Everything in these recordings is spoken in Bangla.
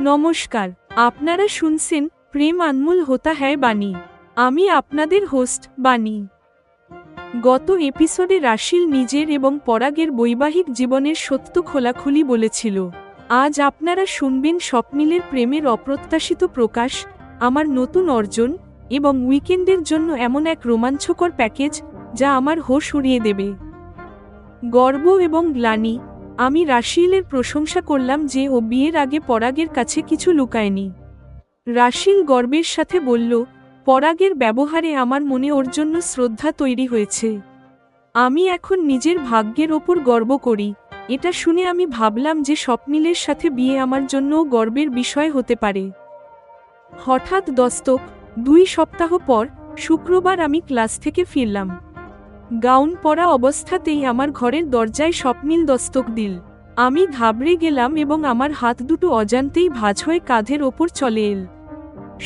নমস্কার, আপনারা শুনছেন প্রেম আনমোল হোতা হ্যায় বাণী। আমি আপনাদের হোস্ট বাণী। গত এপিসোডে রাশিল নিজের এবং পরাগের বৈবাহিক জীবনের সত্য খোলাখুলি বলেছিল। আজ আপনারা শুনবেন স্বপ্নিলের প্রেমের অপ্রত্যাশিত প্রকাশ, আমার নতুন অর্জন এবং উইকেন্ডের জন্য এমন এক রোমাঞ্চকর প্যাকেজ যা আমার হোশ উড়িয়ে দেবে। গর্ব এবং গ্লানি। আমি রাশিলের প্রশংসা করলাম যে ও বিয়ের আগে পরাগের কাছে কিছু লুকায়নি। রাশিল গর্বের সাথে বলল, পরাগের ব্যবহারে আমার মনে ওর জন্য শ্রদ্ধা তৈরি হয়েছে। আমি এখন নিজের ভাগ্যের ওপর গর্ব করি। এটা শুনে আমি ভাবলাম যে স্বপ্নিলের সাথে বিয়ে আমার জন্যও গর্বের বিষয় হতে পারে। হঠাৎ দস্তক। 2 সপ্তাহ পর শুক্রবার আমি ক্লাস থেকে ফিরলাম। গাউন পরা অবস্থাতেই আমার ঘরের দরজায় স্বপ্নিল দস্তক দিল। আমি ঘাবড়ে গেলাম এবং আমার হাত দুটো অজান্তেই ভাঁজ হয়ে কাঁধের ওপর চলে এল।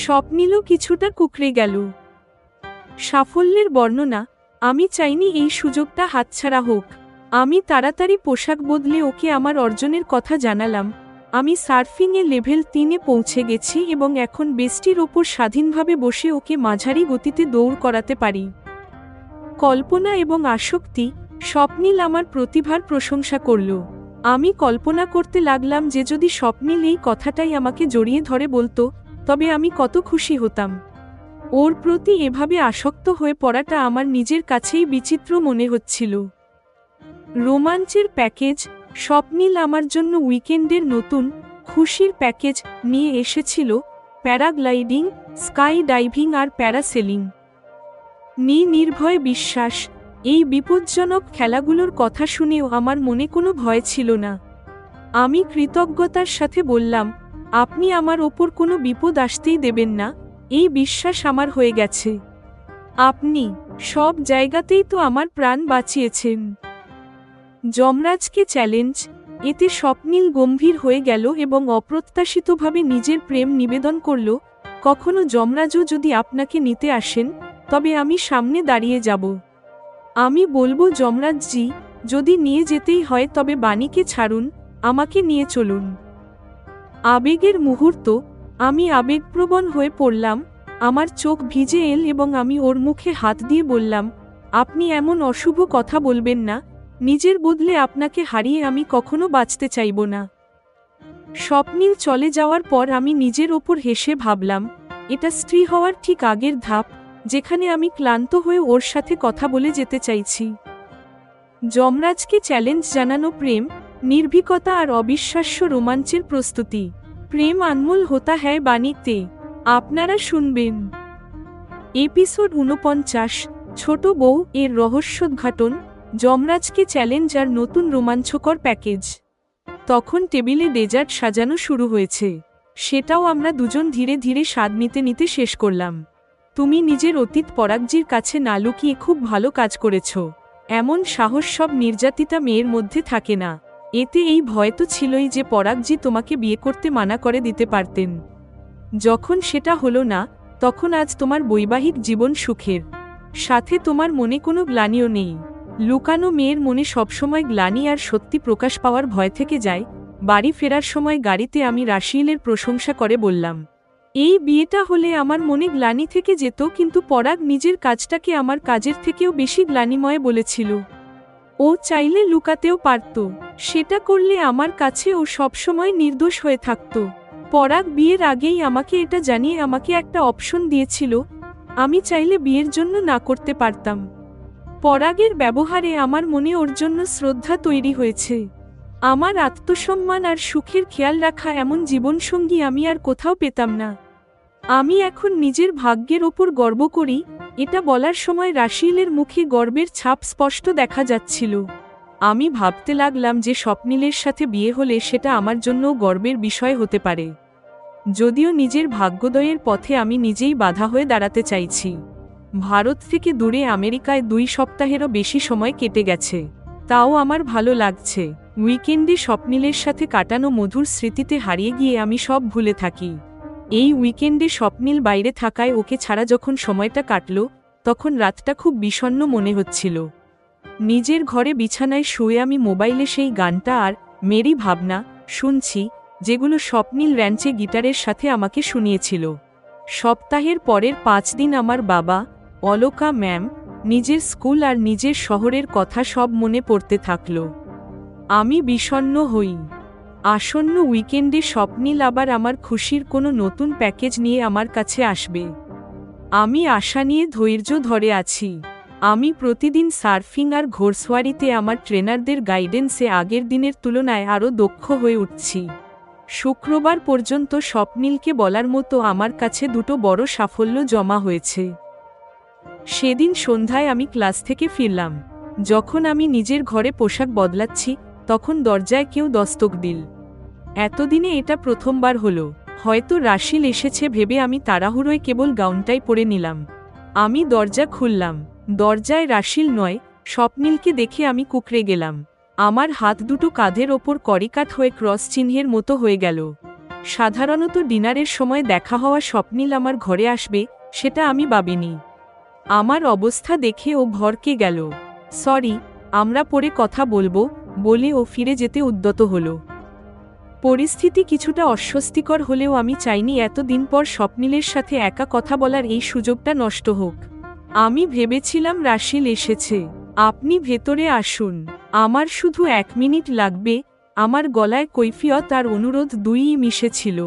স্বপ্নিলও কিছুটা কুঁকড়ে গেল। সাফল্যের বর্ণনা। আমি চাইনি এই সুযোগটা হাতছাড়া হোক। আমি তাড়াতাড়ি পোশাক বদলে ওকে আমার অর্জনের কথা জানালাম। আমি সার্ফিংয়ে লেভেল 3-এ পৌঁছে গেছি এবং এখন বেস্টির ওপর স্বাধীনভাবে বসে ওকে মাঝারি গতিতে দৌড় করাতে পারি। কল্পনা এবং আসক্তি। স্বপ্নিল আমার প্রতিভার প্রশংসা করল। আমি কল্পনা করতে লাগলাম যে যদি স্বপ্নিল এই কথাটাই আমাকে জড়িয়ে ধরে বলতো, তবে আমি কত খুশি হতাম। ওর প্রতি এভাবে আসক্ত হয়ে পড়াটা আমার নিজের কাছেই বিচিত্র মনে হচ্ছিল। রোমাঞ্চের প্যাকেজ। স্বপ্নিল আমার জন্য উইকেন্ডের নতুন খুশির প্যাকেজ নিয়ে এসেছিল। প্যারাগ্লাইডিং, স্কাই ডাইভিং আর প্যারাসেলিং। নির্ভয় বিশ্বাস। এই বিপজ্জনক খেলাগুলোর কথা শুনেও আমার মনে কোনো ভয় ছিল না। আমি কৃতজ্ঞতার সাথে বললাম, আপনি আমার ওপর কোনো বিপদ আসতেই দেবেন না, এই বিশ্বাস আমার হয়ে গেছে। আপনি সব জায়গাতেই তো আমার প্রাণ বাঁচিয়েছেন। যমরাজকে চ্যালেঞ্জ। এতে স্বপ্নিল গম্ভীর হয়ে গেল এবং অপ্রত্যাশিতভাবে নিজের প্রেম নিবেদন করল, কখনো যমরাজও যদি আপনাকে নিতে আসেন, তবে আমি সামনে দাঁড়িয়ে যাব। আমি বলবো, যমরাজজি, যদি নিয়ে যেতেই হয় তবে বাণীকে ছাড়ুন, আমাকে নিয়ে চলুন। আবেগের মুহূর্ত। আমি আবেগপ্রবণ হয়ে পড়লাম। আমার চোখ ভিজে এল এবং আমি ওর মুখে হাত দিয়ে বললাম, আপনি এমন অশুভ কথা বলবেন না। নিজের বদলে আপনাকে হারিয়ে আমি কখনো বাঁচতে চাইব না। স্বপ্নিল চলে যাওয়ার পর আমি নিজের ওপর হেসে ভাবলাম, এটা স্ত্রী হওয়ার ঠিক আগের ধাপ, যেখানে আমি ক্লান্ত হয়ে ওর সাথে কথা বলে যেতে চাইছি। যমরাজকে চ্যালেঞ্জ জানানো প্রেম, নির্ভীকতা আর অবিশ্বাস্য রোমাঞ্চের প্রস্তুতি। প্রেম আনমোল হোতা হ্যায় বাণীতে আপনারা শুনবেন এপিসোড 49, ছোট বউ এর রহস্যোদ্ঘাটন, যমরাজকে চ্যালেঞ্জ আর নতুন রোমাঞ্চকর প্যাকেজ। তখন টেবিলে ডেজার্ট সাজানো শুরু হয়েছে। সেটাও আমরা দুজন ধীরে ধীরে স্বাদ নিতে নিতে শেষ করলাম। তুমি নিজের অতীত পরাগজির কাছে না লুকিয়ে খুব ভালো কাজ করেছ। এমন সাহস সব নির্যাতিতা মেয়ের মধ্যে থাকে না। এতে এই ভয় তো ছিলই যে পরাগজি তোমাকে বিয়ে করতে মানা করে দিতে পারতেন। যখন সেটা হলো না, তখন আজ তোমার বৈবাহিক জীবন সুখের। সাথে তোমার মনে কোনো গ্লানিও নেই। লুকানো মেয়ের মনে সবসময় গ্লানি আর সত্যি প্রকাশ পাওয়ার ভয় থেকে যায়। বাড়ি ফেরার সময় গাড়িতে আমি রাশিলের প্রশংসা করে বললাম, এই বিয়েটা হলে আমার মনে গ্লানি থেকে যেত, কিন্তু পরাগ নিজের কাজটাকে আমার কাজের থেকেও বেশি গ্লানিময় বলেছিল। ও চাইলে লুকাতেও পারত। সেটা করলে আমার কাছে ও সবসময় নির্দোষ হয়ে থাকত। পরাগ বিয়ের আগেই আমাকে এটা জানিয়ে আমাকে একটা অপশন দিয়েছিল, আমি চাইলে বিয়ের জন্য না করতে পারতাম। পরাগের ব্যবহারে আমার মনে ওর জন্য শ্রদ্ধা তৈরি হয়েছে। আমার আত্মসম্মান আর সুখের খেয়াল রাখা এমন জীবনসঙ্গী আমি আর কোথাও পেতাম না। আমি এখন নিজের ভাগ্যের ওপর গর্ব করি। এটা বলার সময় রাশিলের মুখে গর্বের ছাপ স্পষ্ট দেখা যাচ্ছিল। আমি ভাবতে লাগলাম যে স্বপ্নিলের সাথে বিয়ে হলে সেটা আমার জন্যও গর্বের বিষয় হতে পারে। যদিও নিজের ভাগ্যোদয়ের পথে আমি নিজেই বাধা হয়ে দাঁড়াতে চাইছি। ভারত থেকে দূরে আমেরিকায় 2 সপ্তাহেরও বেশি সময় কেটে গেছে। তাও আমার ভালো লাগছে। উইকেন্ডে স্বপ্নিলের সাথে কাটানো মধুর স্মৃতিতে হারিয়ে গিয়ে আমি সব ভুলে থাকি। এই উইকেন্ডে স্বপ্নিল বাইরে থাকায় ওকে ছাড়া যখন সময়টা কাটল, তখন রাতটা খুব বিষণ্ণ মনে হচ্ছিল। নিজের ঘরে বিছানায় শুয়ে আমি মোবাইলে সেই গানটা আর মেরি ভাবনা শুনছি। যেগুলো স্বপ্নিল র্যাঞ্চে গিটারের সাথে আমাকে শুনিয়েছিল। সপ্তাহের পরের 5 দিন আমার বাবা, অলকা ম্যাম, নিজের স্কুল আর নিজের শহরের কথা সব মনে পড়তে থাকল। আমি বিষণ্ণ হই। আসন্ন উইকেন্ডে স্বপ্নিল আবার আমার খুশির কোনো নতুন প্যাকেজ নিয়ে আমার কাছে আসবে। আমি আশা নিয়ে ধৈর্য ধরে আছি। আমি প্রতিদিন সার্ফিং আর ঘোড়সওয়ারিতে আমার ট্রেনারদের গাইডেন্সে আগের দিনের তুলনায় আরও দক্ষ হয়ে উঠছি। শুক্রবার পর্যন্ত স্বপ্নিলকে বলার মতো আমার কাছে 2টো বড় সাফল্য জমা হয়েছে। সেদিন সন্ধ্যায় আমি ক্লাস থেকে ফিরলাম। যখন আমি নিজের ঘরে পোশাক বদলাচ্ছি, তখন দরজায় কেউ দস্তক দিল। এতদিনে এটা প্রথমবার হলো। হয়তো রাশিল এসেছে ভেবে আমি তাড়াহুড়োয় কেবল গাউনটাই পরে নিলাম। আমি দরজা খুললাম। দরজায় রাশিল নয়, স্বপ্নিলকে দেখে আমি কুঁকড়ে গেলাম। আমার হাত দুটো কাঁধের ওপর কড়িকাঠ হয়ে ক্রস চিহ্নের মতো হয়ে গেল। সাধারণত ডিনারের সময় দেখা হওয়া স্বপ্নিল আমার ঘরে আসবে, সেটা আমি ভাবিনি। আমার অবস্থা দেখে ও ভরকে গেল। সরি, আমরা পরে কথা বলবো বলে ও ফিরে যেতে উদ্যত হলো। পরিস্থিতি কিছুটা অস্বস্তিকর হলেও আমি চাইনি এতদিন পর স্বপ্নিলের সাথে একা কথা বলার এই সুযোগটা নষ্ট হোক। আমি ভেবেছিলাম রাশিল এসেছে। আপনি ভেতরে আসুন, আমার শুধু 1 মিনিট লাগবে। আমার গলায় কৈফিয়ত আর অনুরোধ দুইই মিশেছিল।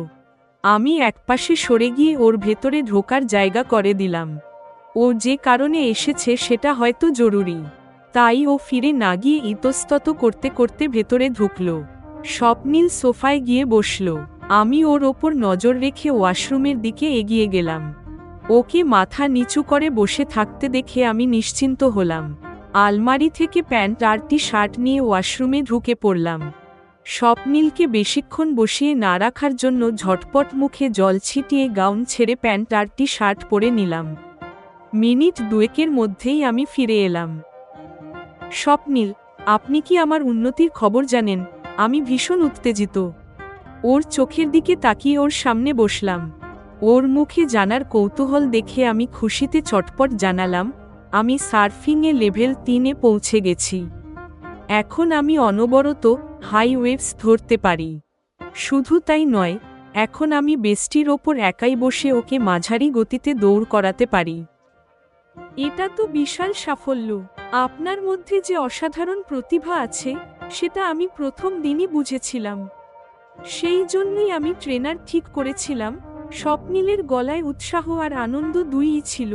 আমি একপাশে সরে গিয়ে ওর ভেতরে ঢোকার জায়গা করে দিলাম। ও যে কারণে এসেছে সেটা হয়তো জরুরি, তাই ও ফিরে না গিয়ে ইতস্তত করতে করতে ভেতরে ঢুকল। স্বপ্নিল সোফায় গিয়ে বসল। আমি ওর ওপর নজর রেখে ওয়াশরুমের দিকে এগিয়ে গেলাম। ওকে মাথা নিচু করে বসে থাকতে দেখে আমি নিশ্চিন্ত হলাম। আলমারি থেকে প্যান্ট আর টি-শার্ট নিয়ে ওয়াশরুমে ঢুকে পড়লাম। স্বপ্নিলকে বেশিক্ষণ বসিয়ে না রাখার জন্য ঝটপট মুখে জল ছিটিয়ে গাউন ছেড়ে প্যান্ট আর টি-শার্ট পরে নিলাম। মিনিট 2 মধ্যেই আমি ফিরে এলাম। স্বপ্নিল, আপনি কি আমার উন্নতির খবর জানেন? আমি ভীষণ উত্তেজিত। ওর চোখের দিকে তাকিয়ে ওর সামনে বসলাম। ওর মুখে জানার কৌতূহল দেখে আমি খুশিতে চটপট জানালাম, আমি সার্ফিংয়ে লেভেল 3-এ পৌঁছে গেছি। এখন আমি অনবরত হাই ওয়েভস ধরতে পারি। শুধু তাই নয়, এখন আমি বেস্টির ওপর একাই বসে ওকে মাঝারি গতিতে দৌড় করাতে পারি। এটা তো বিশাল সাফল্য। আপনার মধ্যে যে অসাধারণ প্রতিভা আছে, সেটা আমি প্রথম দিনই বুঝেছিলাম। সেই জন্যই আমি ট্রেনার ঠিক করেছিলাম। স্বপ্নিলের গলায় উৎসাহ আর আনন্দ দুইই ছিল।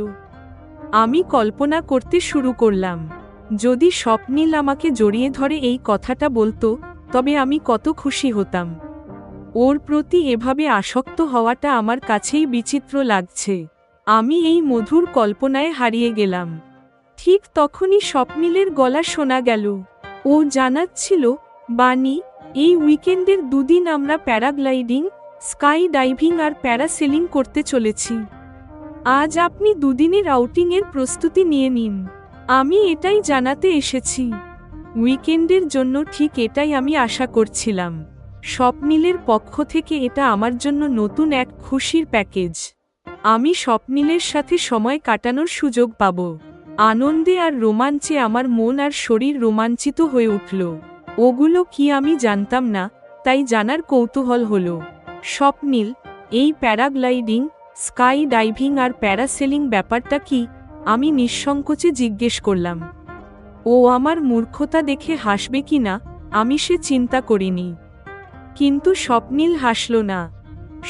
আমি কল্পনা করতে শুরু করলাম, যদি স্বপ্নিল আমাকে জড়িয়ে ধরে এই কথাটা বলতো, তবে আমি কত খুশি হতাম। ওর প্রতি এভাবে আসক্ত হওয়াটা আমার কাছেই বিচিত্র লাগছে। আমি এই মধুর কল্পনায় হারিয়ে গেলাম। ঠিক তখনই স্বপ্নিলের গলা শোনা গেল। ও জানাচ্ছিল, বানি, এই উইকেন্ডের 2 দিন আমরা প্যারাগ্লাইডিং, স্কাই ডাইভিং আর প্যারাসেলিং করতে চলেছি। আজ আপনি 2 দিনের আউটিংয়ের প্রস্তুতি নিয়ে নিন। আমি এটাই জানাতে এসেছি। উইকেন্ডের জন্য ঠিক এটাই আমি আশা করছিলাম। স্বপ্নিলের পক্ষ থেকে এটা আমার জন্য নতুন এক খুশির প্যাকেজ। আমি স্বপ্নিলের সাথে সময় কাটানোর সুযোগ পাব। আনন্দে আর রোমাঞ্চে আমার মন আর শরীর রোমাঞ্চিত হয়ে উঠল। ওগুলো কি আমি জানতাম না, তাই জানার কৌতূহল হলো। স্বপ্নিল, এই প্যারাগ্লাইডিং, স্কাই ডাইভিং আর প্যারাসেলিং ব্যাপারটা কি? আমি নিঃসংকোচে জিজ্ঞেস করলাম। ও আমার মূর্খতা দেখে হাসবে কি না আমি সে চিন্তা করিনি। কিন্তু স্বপ্নিল হাসল না।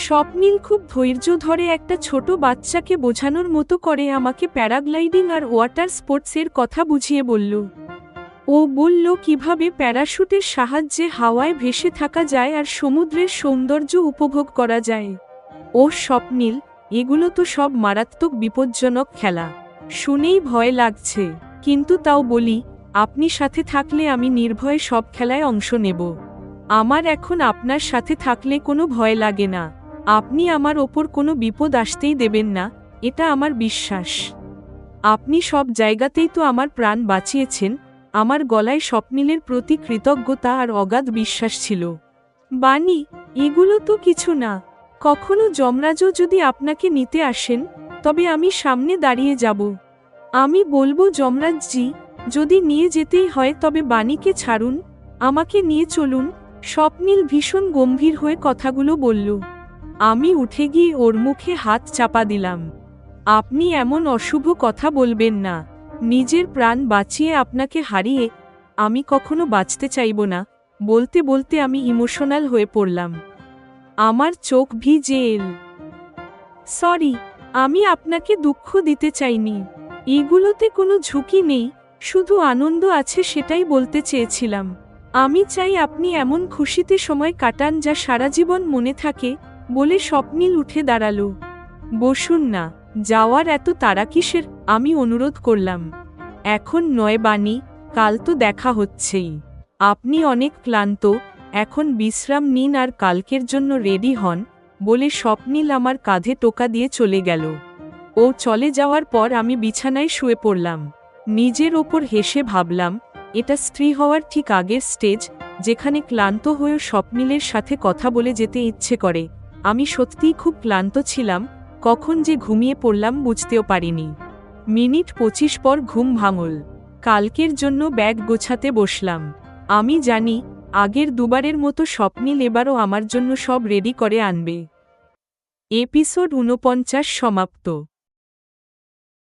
স্বপ্নিল খুব ধৈর্য ধরে একটা ছোট বাচ্চাকে বোঝানোর মতো করে আমাকে প্যারাগ্লাইডিং আর ওয়াটার স্পোর্টসের কথা বুঝিয়ে বলল। ও বলল কিভাবে প্যারাশুটের সাহায্যে হাওয়ায় ভেসে থাকা যায় আর সমুদ্রের সৌন্দর্য উপভোগ করা যায়। ও স্বপ্নিল, এগুলো তো সব মারাত্মক বিপজ্জনক খেলা। শুনেই ভয় লাগছে, কিন্তু তাও বলি, আপনি সাথে থাকলে আমি নির্ভয়ে সব খেলায় অংশ নেব। আমার এখন আপনার সাথে থাকলে কোনো ভয় লাগে না। আপনি আমার ওপর কোনো বিপদ আসতেই দেবেন না, এটা আমার বিশ্বাস। আপনি সব জায়গাতেই তো আমার প্রাণ বাঁচিয়েছেন। আমার গলায় স্বপ্নিলের প্রতি কৃতজ্ঞতা আর অগাধ বিশ্বাস ছিল। বানি, এগুলো তো কিছু না। কখনো যমরাজও যদি আপনাকে নিতে আসেন, তবে আমি সামনে দাঁড়িয়ে যাব। আমি বলবো, যমরাজজি, যদি নিয়ে যেতেই হয় তবে বানিকে ছাড়ুন, আমাকে নিয়ে চলুন। স্বপ্নীল ভীষণ গম্ভীর হয়ে কথাগুলো বলল। আমি উঠে গিয়ে ওর মুখে হাত চাপা দিলাম। আপনি এমন অশুভ কথা বলবেন না। নিজের প্রাণ বাঁচিয়ে আপনাকে হারিয়ে আমি কখনো বাঁচতে চাইব না। বলতে বলতে আমি ইমোশনাল হয়ে পড়লাম। আমার চোখ ভিজে এল। সরি, আমি আপনাকে দুঃখ দিতে চাইনি। এগুলোতে কোনো ঝুঁকি নেই, শুধু আনন্দ আছে সেটাই বলতে চেয়েছিলাম। আমি চাই আপনি এমন খুশিতে সময় কাটান যা সারা জীবন মনে থাকে। বলে স্বপ্নীল উঠে দাঁড়ালো। বসুন না, যাওয়ার এত তাড়া কিসের? আমি অনুরোধ করলাম। এখন নয় বানি, কাল তো দেখা হচ্ছেই। আপনি অনেক ক্লান্ত, এখন বিশ্রাম নিন আর কালকের জন্য রেডি হন। বলে স্বপ্নীল আমার কাঁধে টোকা দিয়ে চলে গেল। ও চলে যাওয়ার পর আমি বিছানায় শুয়ে পড়লাম। নিজের ওপর হেসে ভাবলাম, এটা স্ত্রী হওয়ার ঠিক আগের স্টেজ, যেখানে ক্লান্ত হয়েও স্বপ্নীলের সাথে কথা বলে যেতে ইচ্ছে করে। আমি সত্যিই খুব ক্লান্ত ছিলাম, কখন যে ঘুমিয়ে পড়লাম বুঝতেও পারিনি। মিনিট 25 পর ঘুম ভাঙল। কালকের জন্য ব্যাগ গোছাতে বসলাম। আমি জানি, আগের দুবারের মতো স্বপ্নীল এবারও আমার জন্য সব রেডি করে আনবে। এপিসোড 49 সমাপ্ত।